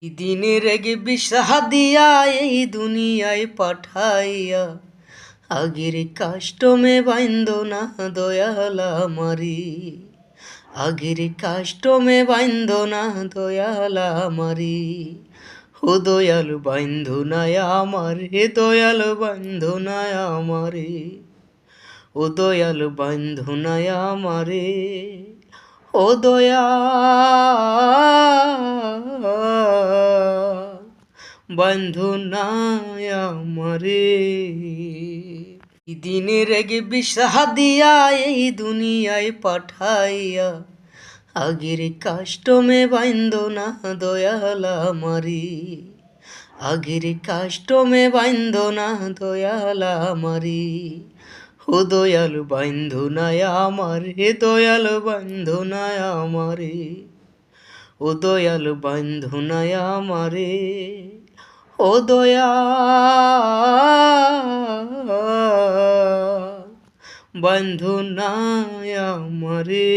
দিনের রেগে বিষা দিয়া এই দুনিয়ায় পাঠাইয়া আগের কাস্টমে বাইন্দ না দয়াল আমারি, আগের কাস্টমে বাইন্দ না দয়াল আমারি। ও দয়াল বাইন্দ না আমারে, দয়াল বাইন্দ না আমারে, ও দয়াল বাইন্দ না আমারে, ও দয়াল বন্ধু নাই আমারে। দিনের রেগে বিষা দিয়া এই দুনিয়ায় পাঠাইয়া আগের কাস্টমে বাইন্দ না দয়াল আমারি, আগের কাস্টমে বাইন্দ না দয়াল আমারি। ও দয়াল বাইন্দ না আমারে, দয়াল বাইন্দ না আমারে, ও দয়াল বাইন্দ না আমারে, ও দয়াল বন্ধু নাই আমারে।